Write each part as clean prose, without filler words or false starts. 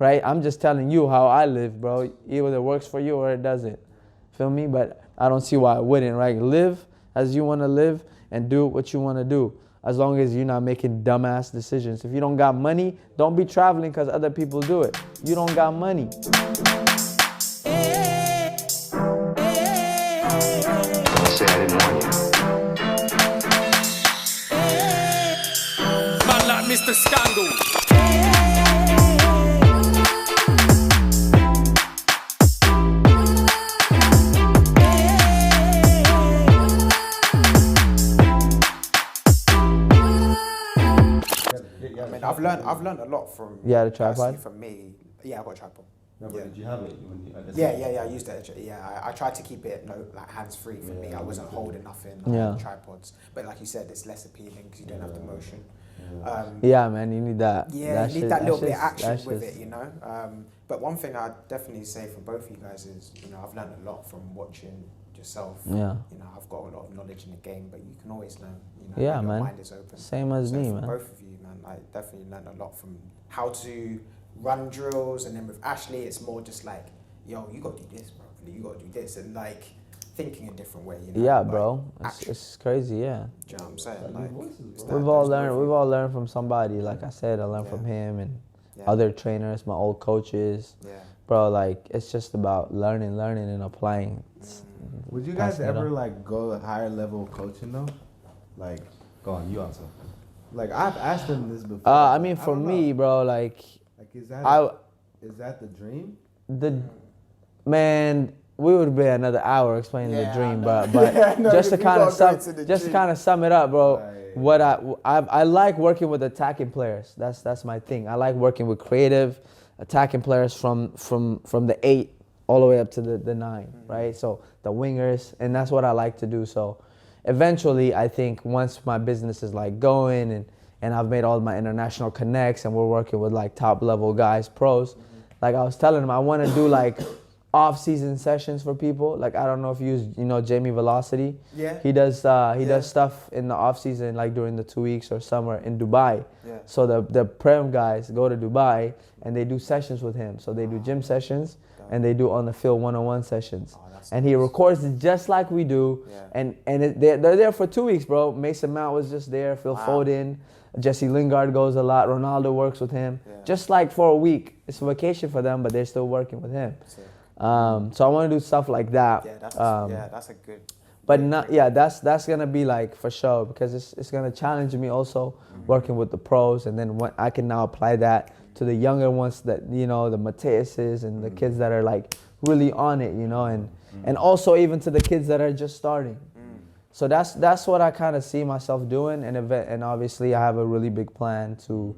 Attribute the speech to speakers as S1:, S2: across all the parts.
S1: right? I'm just telling you how I live, bro. Either it works for you or it doesn't. Feel me? But I don't see why it wouldn't, right? Live as you want to live and do what you want to do. As long as you're not making dumbass decisions. If you don't got money, don't be traveling because other people do it. You don't got money.
S2: Say I didn't warn you.
S3: Man like Mr. Scandal.
S4: I mean, I've learned a lot from.
S1: You had a tripod?
S4: For me, yeah, I got a tripod.
S5: No, but did you have it?
S4: I used it. Yeah, I tried to keep it hands free for me. I wasn't holding nothing. I had tripods, but like you said, it's less appealing because you don't have the motion.
S1: Yeah, man, you need that.
S4: Yeah, you need that little bit of action with it, you know. But one thing I'd definitely say for both of you guys is, you know, I've learned a lot from watching yourself.
S1: Yeah.
S4: You know, I've got a lot of knowledge in the game, but you can always learn. You know,
S1: Yeah,
S4: when
S1: man.
S4: your mind is open.
S1: Same as me,
S4: for
S1: man.
S4: Both of you, man, I definitely learned a lot from how to run drills, and then with Ashley, it's more just like, yo, you got to do this, bro. You got to do this, and like thinking a different way. You know?
S1: Yeah,
S4: like,
S1: bro. It's crazy, yeah.
S4: Do you know what I'm saying? Like,
S1: We've all learned from somebody. Like I said, I learned from him and other trainers, my old coaches.
S4: Yeah.
S1: Bro, like it's just about learning and applying.
S5: Would you guys ever like go higher level coaching though? Like, go on, you answer. Like I've asked them this before.
S1: I mean, for me, bro, like
S5: is that the dream?
S1: Man, we would be another hour explaining the dream, but
S4: No,
S1: just to
S4: we
S1: kind
S4: gotta
S1: of
S4: go into the
S1: just to
S4: dream.
S1: kind of sum it up, bro.
S5: Right.
S1: What I like working with attacking players. That's my thing. I like working with creative attacking players from the 8 all the way up to the 9, right? So the wingers, and that's what I like to do. So eventually, I think once my business is like going and I've made all my international connects and we're working with like top level guys, pros, like I was telling them, I want to do like off-season sessions for people. Like I don't know if you know Jamie Velocity.
S4: Yeah.
S1: He does stuff in the off-season, like during the 2 weeks or summer in Dubai.
S4: Yeah.
S1: So the Prem guys go to Dubai and they do sessions with him. So they do gym sessions and they do on the field one-on-one sessions. And he records it just like we do.
S4: Yeah.
S1: And they're there for 2 weeks, bro. Mason Mount was just there. Phil Foden. Jesse Lingard goes a lot. Ronaldo works with him.
S4: Yeah.
S1: Just like for a week. It's a vacation for them, but they're still working with him. So I want to do stuff like that.
S4: Yeah, that's a good.
S1: But that's gonna be like for sure because it's gonna challenge me also working with the pros, and then I can now apply that to the younger ones that the Mateuses and the kids that are like really on it, and also even to the kids that are just starting. So that's what I kind of see myself doing, and obviously I have a really big plan to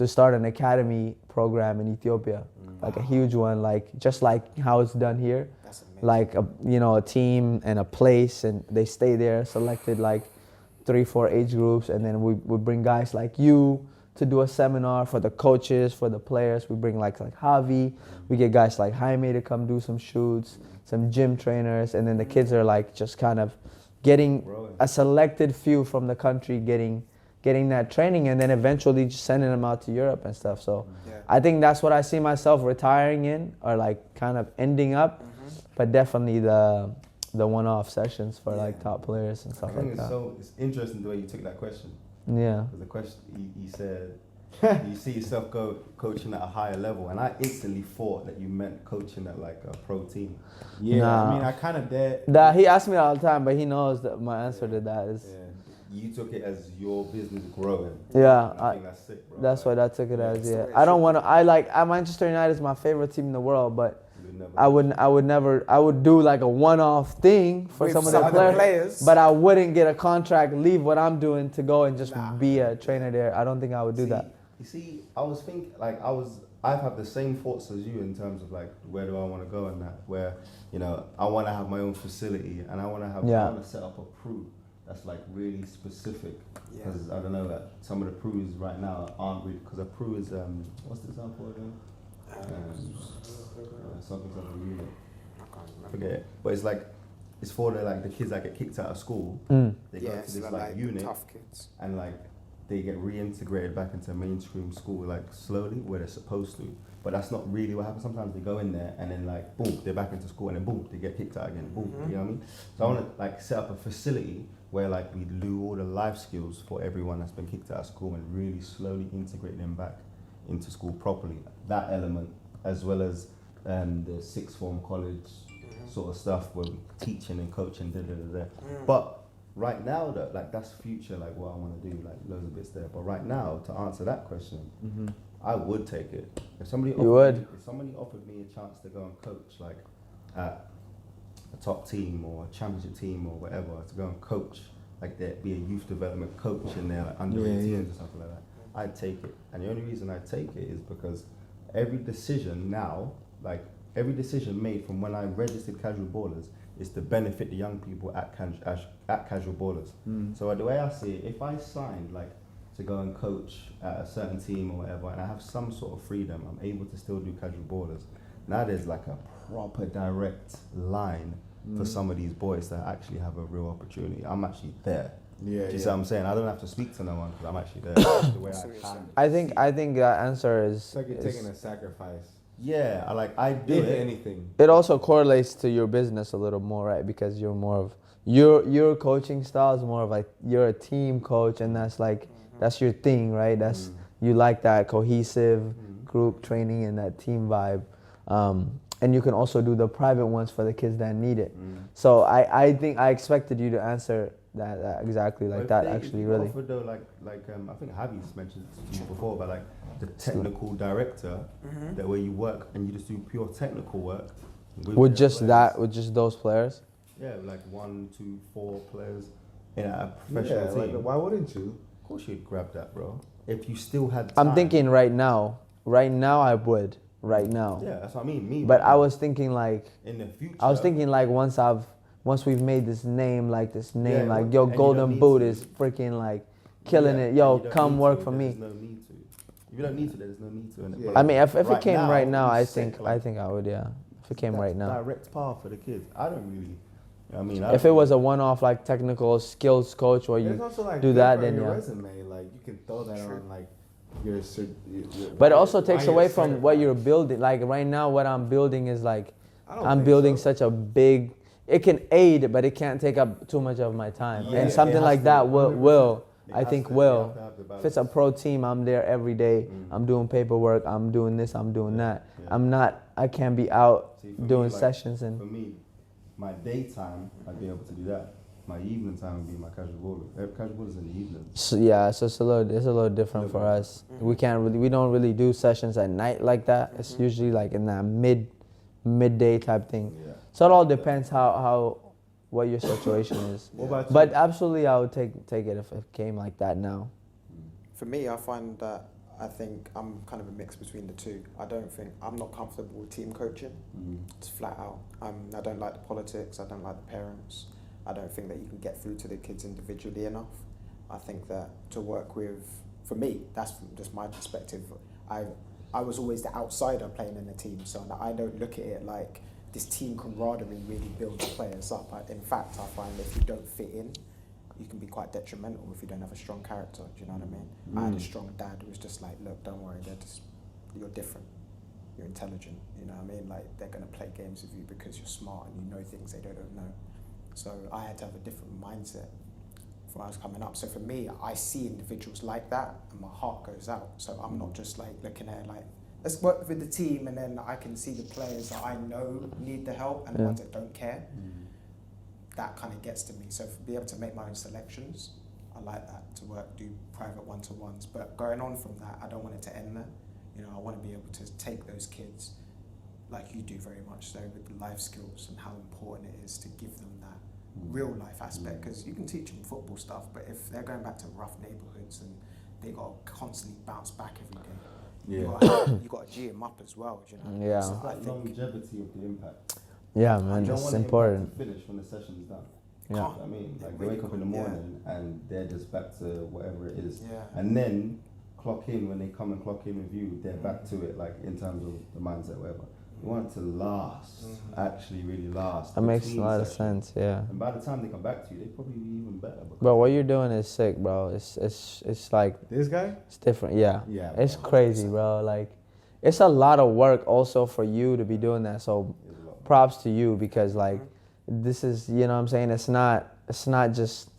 S1: start an academy program in Ethiopia, like a huge one, like just like how it's done here.
S4: That's amazing.
S1: Like a team and a place, and they stay there, selected like 3-4 age groups, and then we bring guys like you to do a seminar for the coaches, for the players. We bring like Javi, we get guys like Jaime to come do some shoots, some gym trainers, and then the kids are like just kind of getting a selected few from the country, getting that training, and then eventually just sending them out to Europe and stuff. So I think that's what I see myself retiring in, or like kind of ending up, but definitely the one-off sessions for like top players and stuff like that.
S5: So it's interesting the way you took that question.
S1: Yeah.
S5: Because the question you said, you see yourself coaching at a higher level, and I instantly thought that you meant coaching at like a pro team.
S1: Yeah, nah.
S5: I mean, I kind of did.
S1: He asks me all the time, but he knows that my answer to that is.
S5: Yeah. You took it as your business growing.
S1: Yeah,
S5: I think that's sick, bro.
S1: That's what I took it as. Yeah, I don't want to. Manchester United is my favorite team in the world, but I would do like a one-off thing for some of the players, but I wouldn't get a contract, leave what I'm doing to go and just be a trainer there. I don't think I would do that.
S5: You see, I was thinking, like, I've had the same thoughts as you in terms of like, where do I want to go and that, where, I want to have my own facility and I want to set up a crew that's like really specific, because I don't know that some of the crews right now aren't really, because a crew is, what's the example again? Something unit. I forget it. But it's like, it's for the kids that get kicked out of school. They go to this like unit,
S4: tough kids.
S5: and like they get reintegrated back into mainstream school like slowly where they're supposed to. But that's not really what happens. Sometimes they go in there and then like boom, they're back into school and then boom, they get kicked out again. Boom, you know what I mean? So I want to like set up a facility where like we do all the life skills for everyone that's been kicked out of school and really slowly integrate them back into school properly. That element, as well as the sixth form college sort of stuff where we're teaching and coaching, But right now, though, like that's future, like what I want to do, like loads of bits there. But right now, to answer that question, I would take it. If somebody offered me a chance to go and coach, like at a top team or a championship team or whatever, to go and coach, like there be a youth development coach in there, like under 18s or something like that, I'd take it. And the only reason I take it is because every decision now, like every decision made from when I registered Casual Ballers is to benefit the young people at Casual Ballers. So the way I see it, if I signed like to go and coach at a certain team or whatever, and I have some sort of freedom, I'm able to still do Casual Ballers. Now there's like a proper direct line for some of these boys that actually have a real opportunity. I'm actually there. Do you see what I'm saying? I don't have to speak to no one because I'm actually there. That's the way I can.
S1: I think that answer is.
S3: It's like you're taking a sacrifice.
S5: Yeah, I do it.
S3: Anything.
S1: It also correlates to your business a little more, right? Because you're more of your coaching style is more of like you're a team coach, and that's like that's your thing, right? That's you like that cohesive group training and that team vibe. And you can also do the private ones for the kids that need it. So I think I expected you to answer that exactly like that. Actually, really.
S5: Offered though, I think Javi's mentioned it to you before about like the technical director, that where you work and you just do pure technical work
S1: with just players. That, with just those players.
S5: Yeah, like 1, 2, 4 players in a professional team.
S3: Like, why wouldn't you?
S5: Of course you'd grab that, bro. If you still had time.
S1: I'm thinking right now I would. Right now.
S5: Yeah, that's what I mean.
S1: But I was thinking like
S5: in the future.
S1: I was thinking like once we've made this name, like yo,
S5: and
S1: Golden Boot is freaking like killing it. Yo, come work for me.
S5: There's no need to. If you don't need to, there's no need to.
S1: Yeah. I mean, if it came right now, I think I would. Yeah, if it came right now.
S5: Direct path for the kids. I don't really. I mean,
S1: if it was a one-off like technical skills coach where you
S3: also, like,
S1: do that, then
S3: your
S1: yeah.
S3: resume, like you can throw that on like.
S1: But it also takes away from what you're building. Like right now, what I'm building is like I'm building such a big. It can aid, but it can't take up too much of my time. And something like that will. If it's a pro team, I'm there every day. I'm doing paperwork. I'm doing this. I'm doing that. I can't be out doing sessions and.
S5: For me, my daytime, I'd be able to do that. My evening time would be my casual ballers. Casual ballers in the evening.
S1: So yeah, so it's a little different for us. We don't really do sessions at night like that. It's usually like in that midday type thing. Yeah. So it all depends how what your situation is.
S3: What about you?
S1: But absolutely, I would take it if it came like that now.
S4: For me, I think I'm kind of a mix between the two. I'm not comfortable with team coaching. It's flat out. I don't like the politics. I don't like the parents. I don't think that you can get through to the kids individually enough. I think that to work with, for me, that's just my perspective. I was always the outsider playing in the team, so I don't look at it like this team camaraderie really builds players up. In fact, I find that if you don't fit in, you can be quite detrimental if you don't have a strong character. Do you know what I mean? I had a strong dad who was just like, look, don't worry, you're different. You're intelligent. You know what I mean? Like they're gonna play games with you because you're smart and you know things they don't know. So I had to have a different mindset when I was coming up. So for me, I see individuals like that and my heart goes out. So I'm not just like looking at it like, let's work with the team and then I can see the players that I know need the help and the ones that don't care. That kind of gets to me. So to be able to make my own selections, I like that, to do private one-to-ones. But going on from that, I don't want it to end there. You know, I want to be able to take those kids like you do very much so with the life skills and how important it is to give them that real life aspect, because you can teach them football stuff, but if they're going back to rough neighborhoods and they got to constantly bounce back every day, you got to G them up as well, you know.
S1: Yeah.
S5: So that longevity of the impact.
S1: Yeah, man, it's important.
S5: To finish when the session's done.
S1: Yeah.
S5: You know what I mean, like they wake up in the morning and they're just back to whatever it is, and then clock in when they come and clock in with you. They're back to it, like in terms of the mindset, whatever. You want it to last, actually really last.
S1: That makes a
S5: between
S1: lot of
S5: sessions.
S1: sense. Yeah.
S5: And by the time they come back to you, they probably be even better. because-
S1: Bro, what you're doing is sick, bro. It's like
S3: This guy?
S1: it's different. Yeah.
S3: Yeah,
S1: It's
S3: bro.
S1: crazy, bro. Like, it's a lot of work also for you to be doing that. So,
S5: It's a lot.
S1: props to you because like, this is, you know what I'm saying. It's not just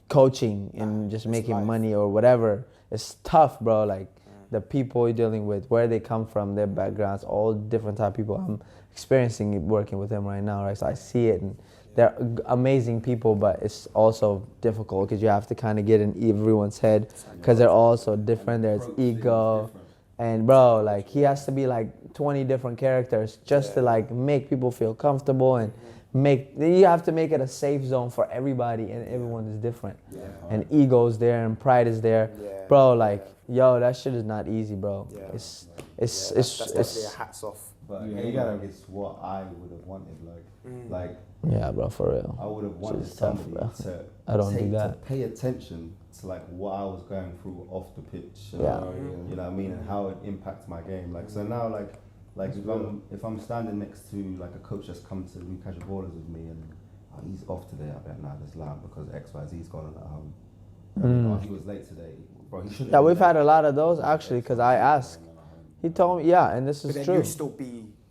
S1: coaching and just
S4: it's
S1: making
S4: life.
S1: money or whatever. It's tough, bro. Like the people you're dealing with, where they come from, their backgrounds, all different type of people. I'm experiencing it working with them right now, right? So I see it, and they're amazing people, but it's also difficult because you have to kind of get in everyone's head because they're all so different. There's
S5: Approach things
S1: ego,
S5: different.
S1: and bro, like he has to be like 20 different characters just to like make people feel comfortable and you have to make it a safe zone for everybody, and everyone is different. And ego's there and pride is there.
S4: Yeah.
S1: Bro, like, yo, that shit is not easy, bro.
S4: Yeah.
S1: It's
S4: That's definitely a hats off.
S5: But
S3: Yeah,
S5: again,
S3: you gotta-
S5: like, it's what I would have wanted. Like
S1: yeah, bro, for real.
S5: I would have wanted
S1: Shit's tough,
S5: somebody
S1: bro.
S5: to
S1: I don't do
S5: take,
S1: that.
S5: to pay attention to like what I was going through off the pitch. And,
S1: Yeah.
S5: you know what I mean, and how it impacts my game. Like so now, like if I'm standing next to like a coach that's come to do casual ballers with me and he's off today, I bet nah, this lamb because XYZ's gone on at home. Oh, he was late today, bro. He shouldn't.
S1: Yeah, we've had a lot of those actually because I asked. He told me, yeah, and this
S4: But
S1: is
S4: then
S1: true.
S4: you still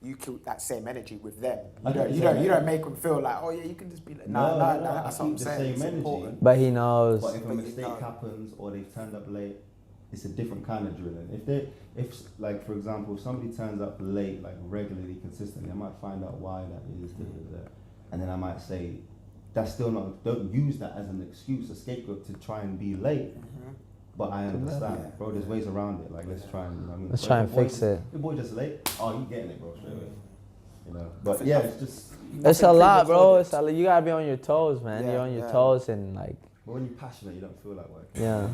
S4: you keep that same energy with them.
S5: I
S4: You
S5: don't
S4: don't,
S5: say that.
S4: you don't make them feel like, oh yeah, you can just be like, no, that's
S5: I
S4: what I'm
S5: keep the
S4: saying.
S5: same
S4: It's
S5: energy.
S4: important.
S1: But he knows.
S5: But if a
S4: But you
S5: mistake
S4: know.
S5: happens or they've turned up late, it's a different kind of drilling. If like for example, if somebody turns up late, like regularly, consistently, I might find out why that is, and then I might say, that's still not. Don't use that as an excuse, a scapegoat to try and be late. But I understand, bro. There's ways around it. Like let's try and, you know what I mean.
S1: Let's
S5: But
S1: try
S5: if
S1: and
S5: a boy
S1: fix
S5: just-
S1: it.
S5: Your boy just late. Oh, you getting it, bro? Straight away. You know. But yeah, it's just.
S1: It's a lot, bro.
S4: pre-recorded.
S1: It's you gotta be on your toes, man.
S4: Yeah,
S1: You're on your
S4: yeah.
S1: toes and like,
S5: But when you're passionate, you don't feel like work.
S1: yeah.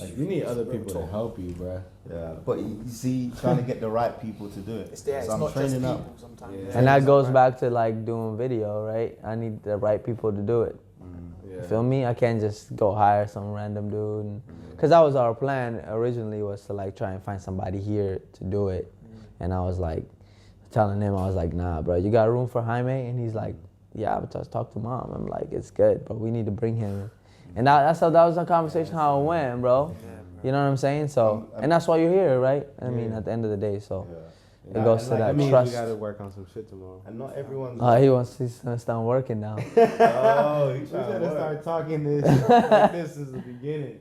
S5: Like,
S3: You need other
S4: Real
S3: people
S4: talk.
S3: to help you, bruh.
S5: yeah, but you see, trying to get the right people to do it.
S4: It's there.
S5: So
S4: It's
S5: I'm
S4: not just
S5: training
S4: people
S5: up.
S4: sometimes.
S3: Yeah.
S1: And that goes back to like doing video, right? I need the right people to do it.
S3: Yeah.
S1: You feel me? I can't just go hire some random dude. Because that was our plan originally, was to like try and find somebody here to do it. And I was like telling him, I was like, nah, bro, you got room for Jaime? And he's like, yeah, but just talk to mom. I'm like, it's good, but we need to bring him. And that was a conversation how it went, bro. You know what I'm saying? So, and that's why you're here, right? I mean, at the end of the day, so
S5: Yeah.
S1: it goes
S5: And
S1: to
S5: like,
S1: that
S3: That means
S1: trust.
S3: we gotta work on some shit tomorrow.
S5: And not everyone's.
S1: He wants to start working now.
S5: Oh,
S3: We
S5: he's
S3: gotta start talking this like this is the beginning.